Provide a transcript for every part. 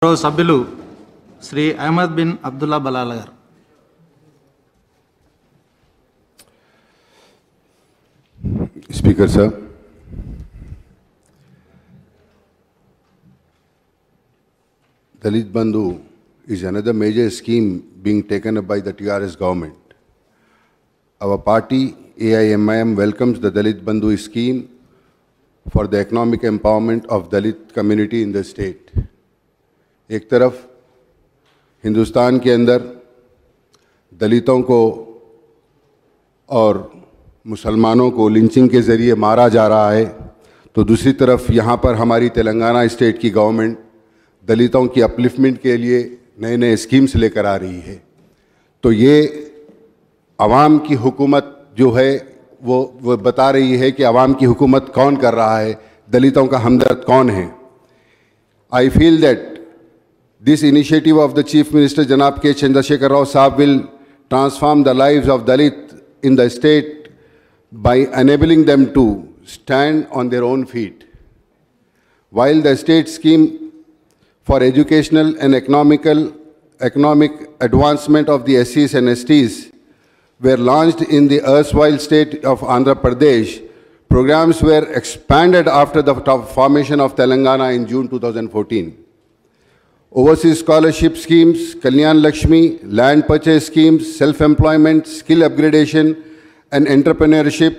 గౌరవ సభ్యులు శ్రీ అహ్మద్ బిన్ అబ్దుల్లా బలాల గారు. Speaker sir, Dalit Bandhu is another major scheme being taken up by the TRS government. Our party AIMIM welcomes the Dalit Bandhu scheme for the economic empowerment of Dalit community in the state. एक तरफ हिंदुस्तान के अंदर दलितों को और मुसलमानों को lynching के ज़रिए मारा जा रहा है, तो दूसरी तरफ यहाँ पर हमारी तेलंगाना स्टेट की गवर्नमेंट दलितों की अपलिफ्टमेंट के लिए नए नए स्कीम्स लेकर आ रही है. तो ये आवाम की हुकूमत जो है वो बता रही है कि आवाम की हुकूमत कौन कर रहा है, दलितों का हमदर्द कौन है. I feel that this initiative of the Chief Minister Janab K. Chandrasekhar Rao Saab will transform the lives of Dalit in the state by enabling them to stand on their own feet. While the state scheme for educational and economic advancement of the SCs and STs were launched in the erstwhile state of Andhra Pradesh, programs were expanded after the formation of Telangana in June 2014. Overseas scholarship schemes, Kalyan Lakshmi, land purchase schemes, self-employment, skill upgradation, and entrepreneurship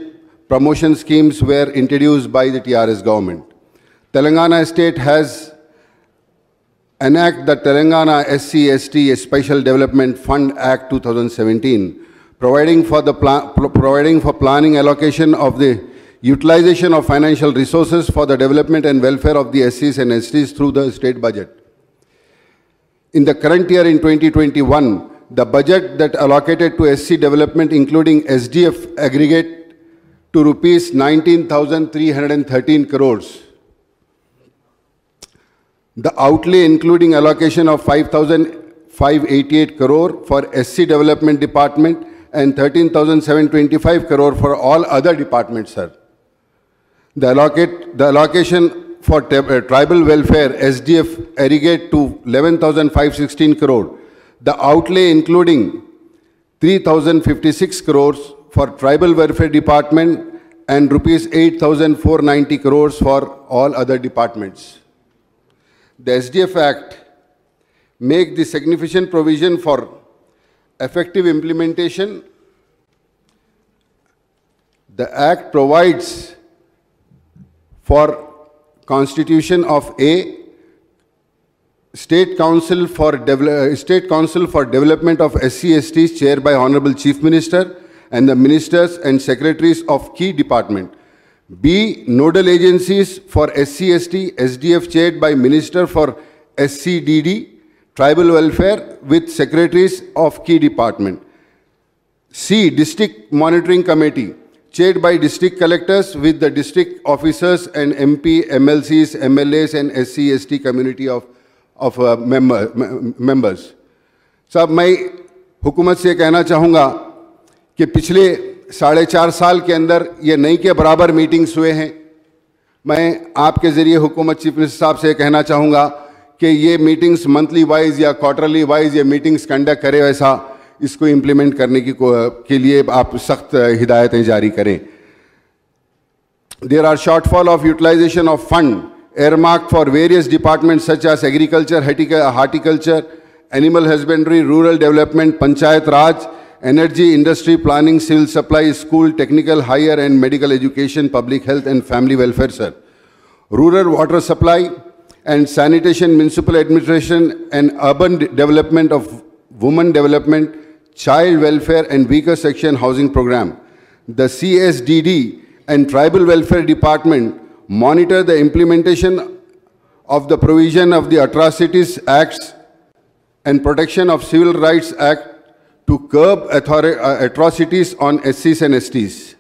promotion schemes were introduced by the TRS government. Telangana state has enacted the Telangana SC/ST Special Development Fund Act 2017, providing for planning allocation of the utilization of financial resources for the development and welfare of the SCs and STs through the state budget. In the current year, in 2021, the budget that allocated to SC development, including SDF, aggregate to rupees 19,313 crores. The outlay, including allocation of 5,588 crore for SC development department and 13,725 crore for all other departments, sir. The allocation for tribal welfare, SDF, aggregate to 11,516 crore. The outlay including 3,056 crores for tribal welfare department and rupees 8,490 crores for all other departments. The SDF Act makes the significant provision for effective implementation. The Act provides for constitution of a State Council for Development of SC/STs chaired by Honorable Chief Minister and the ministers and secretaries of key department. B. Nodal agencies for SC/ST SDF chaired by Minister for SCDD Tribal Welfare with secretaries of key department. C. District Monitoring Committee chaired by district collectors with the district officers and MP, MLCs, MLAs and SC/ST community of members. साहब मैं हुकूमत से कहना चाहूँगा कि पिछले 4.5 साल के अंदर ये नहीं के बराबर मीटिंग्स हुए हैं. मैं आपके ज़रिए हुकूमत चीफ मिनिस्टर साहब से कहना चाहूँगा कि ये मीटिंग्स मंथली वाइज या क्वार्टरली वाइज ये मीटिंग्स कंडक्ट करें, वैसा इसको इम्प्लीमेंट करने के लिए आप सख्त हिदायतें जारी करें. There are shortfall of utilization of fund earmarked for various departments such as agriculture, horticulture, animal husbandry, rural development, panchayat raj, energy, industry, planning, civil supply, school, technical, higher and medical education, public health and family welfare, sir. Rural water supply and sanitation, municipal administration and urban development of women development, child welfare and weaker section housing program. The CSDD and Tribal Welfare Department monitor the implementation of the provision of the Atrocities Acts and Protection of Civil Rights Act to curb atrocities on SCs and STs.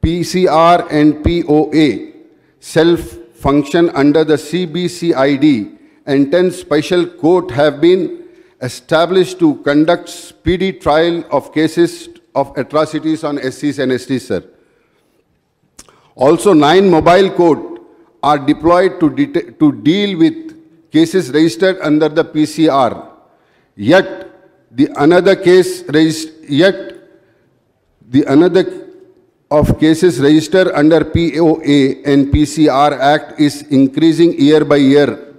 PCR and POA self-function under the CBCID and 10 special court have been established to conduct speedy trial of cases of atrocities on SCs and STs, sir. Also, 9 mobile court are deployed to deal with cases registered under the PCR. Yet the another of cases registered under POA and PCR Act is increasing year by year.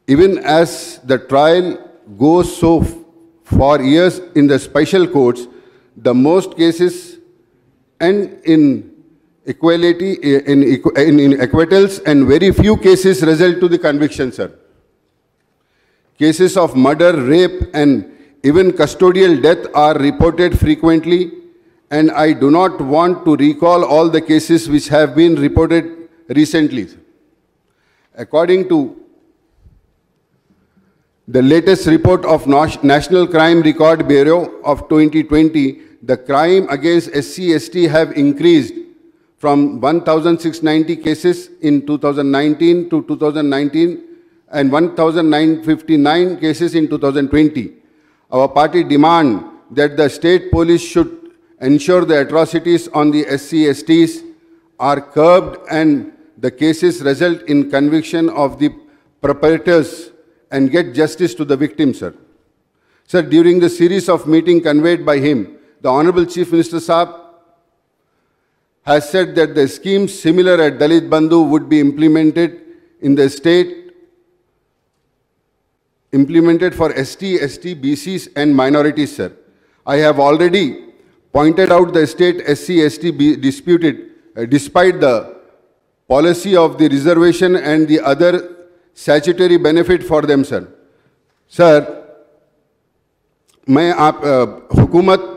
Even as the trial goes so for years in the special courts, the most cases end in equality in acquittals, and very few cases result to the conviction, sir. Cases of murder, rape, and even custodial death are reported frequently, and I do not want to recall all the cases which have been reported recently. According to the latest report of National Crime Record Bureau of 2020, the crime against SC/ST have increased from 1,690 cases in 2019 to 2019 and 1,959 cases in 2020. Our party demand that the state police should ensure the atrocities on the SC/STs are curbed and the cases result in conviction of the perpetrators and get justice to the victims, sir. Sir, during the series of meetings conveyed by him, the Honorable Chief Minister Saab has said that the schemes similar at Dalit Bandhu would be implemented in the state, implemented for ST, ST, BCs and minorities, sir. I have already pointed out the state SC/ST disputed, despite the policy of the reservation and the other statutory benefit for them, sir. Sir, मैं हुकूमत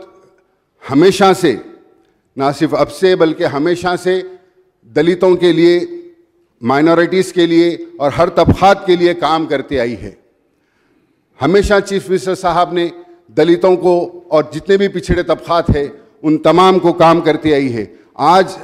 हमेशा से, ना सिर्फ अब से बल्कि हमेशा से दलितों के लिए, माइनॉरिटीज़ के लिए और हर तबक़ात के लिए काम करते आई है। हमेशा चीफ मिनिस्टर साहब ने दलितों को और जितने भी पिछड़े तबक़ात हैं उन तमाम को काम करते आई है। आज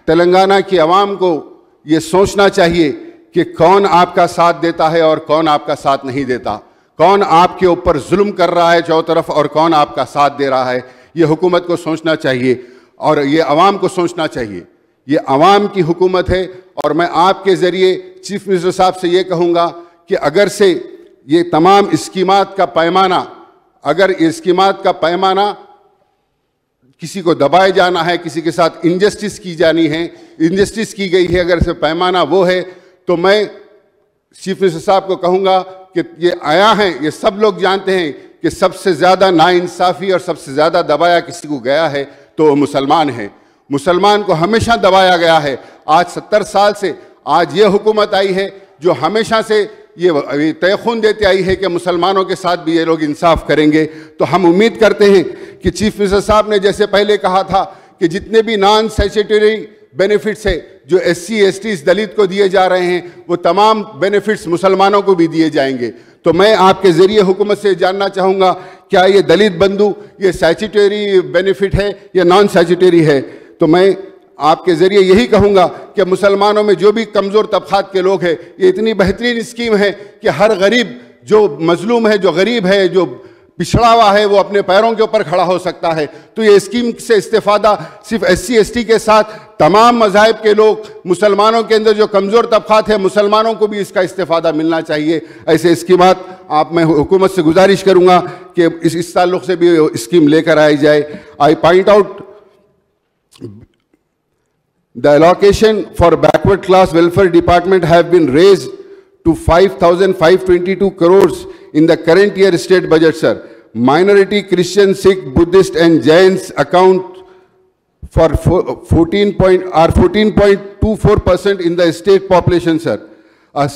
तेलंगाना की आवाम को ये सोचना चाहिए कि कौन आपका साथ देता है और कौन आपका साथ नहीं देता, कौन आपके ऊपर जुल्म कर रहा है चारों तरफ और कौन आपका साथ दे रहा है। ये हुकूमत को सोचना चाहिए और ये अवाम को सोचना चाहिए। ये अवाम की हुकूमत है और मैं आपके ज़रिए चीफ मिनिस्टर साहब से ये कहूँगा कि अगर से ये तमाम स्कीमात का पैमाना, अगर ये स्कीमात का पैमाना किसी को दबाए जाना है, किसी के साथ इनजस्टिस की जानी है, इनजस्टिस की गई है, अगर से पैमाना वो है, तो मैं चीफ मिनिस्टर साहब को कहूँगा कि ये आया है, ये सब लोग जानते हैं कि सबसे ज़्यादा नाइंसाफ़ी और सबसे ज़्यादा दबाया किसी को गया है तो वो मुसलमान है। मुसलमान को हमेशा दबाया गया है। आज 70 साल से आज ये हुकूमत आई है जो हमेशा से ये तयख़ुन देते आई है कि मुसलमानों के साथ भी ये लोग इंसाफ करेंगे। तो हम उम्मीद करते हैं कि चीफ मिनिस्टर साहब ने जैसे पहले कहा था कि जितने भी नॉन स्टैट्यूटरी बेनिफिट्स है जो SC/ST दलित को दिए जा रहे हैं वो तमाम बेनिफिट्स मुसलमानों को भी दिए जाएंगे। तो मैं आपके ज़रिए हुकूमत से जानना चाहूँगा, क्या ये दलित बंधु ये स्टैट्यूटरी बेनिफिट है या नॉन स्टैट्यूटरी है? तो मैं आपके ज़रिए यही कहूँगा कि मुसलमानों में जो भी कमज़ोर तबक़ात के लोग हैं, ये इतनी बेहतरीन स्कीम है कि हर गरीब जो मजलूम है, जो गरीब है, जो पिछड़ा हुआ है, वो अपने पैरों के ऊपर खड़ा हो सकता है। तो ये स्कीम से इस्तेफ़ादा सिर्फ SC/ST के साथ तमाम मज़ाहिब के लोग, मुसलमानों के अंदर जो कमज़ोर तबक़ात है, मुसलमानों को भी इसका इस्तेफ़ादा मिलना चाहिए। ऐसे स्कीमात आप मैं हुकूमत से गुजारिश करूँगा कि इस ताल्लुक़ से भी स्कीम लेकर आई जाए। I point out the allocation for backward class welfare department have been raised to 5,522 crores in the current year state budget, sir. Minority Christian, Sikh, Buddhist and Jains account for 14.24% in the state population, sir. A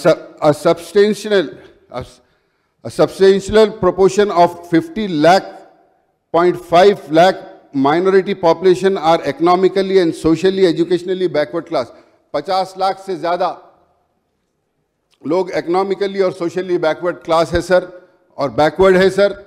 substantial proportion of 50.5 lakh minority population are economically and socially educationally backward class. 50 lakh से ज़्यादा लोग economically और socially backward class है sir, और backward है sir.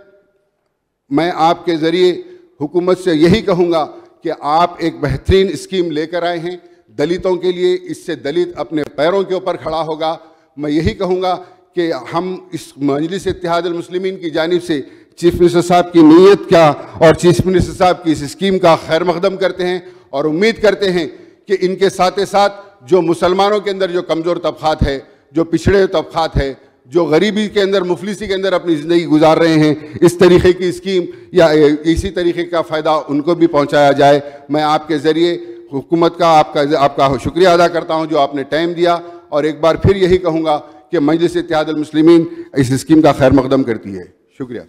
मैं आपके ज़रिए हुकूमत से यही कहूँगा कि आप एक बेहतरीन स्कीम लेकर आए हैं दलितों के लिए, इससे दलित अपने पैरों के ऊपर खड़ा होगा। मैं यही कहूँगा कि हम इस मजलिस इत्तेहादुल मुस्लिमीन की जानिब से चीफ मिनिस्टर साहब की नीयत का और चीफ मिनिस्टर साहब की इस स्कीम का खैर मकदम करते हैं और उम्मीद करते हैं कि इनके साथ साथ जो मुसलमानों के अंदर जो कमज़ोर तबक़ात है जो पिछड़े तबकात है, जो गरीबी के अंदर, मुफलिसी के अंदर अपनी ज़िंदगी गुजार रहे हैं, इस तरीके की स्कीम या इसी तरीके का फ़ायदा उनको भी पहुंचाया जाए। मैं आपके ज़रिए हुकूमत का आपका शुक्रिया अदा करता हूं जो आपने टाइम दिया, और एक बार फिर यही कहूँगा कि मजलिस इत्तेहादुल मुस्लिमीन इस स्कीम का खैर मकदम करती है। शुक्रिया।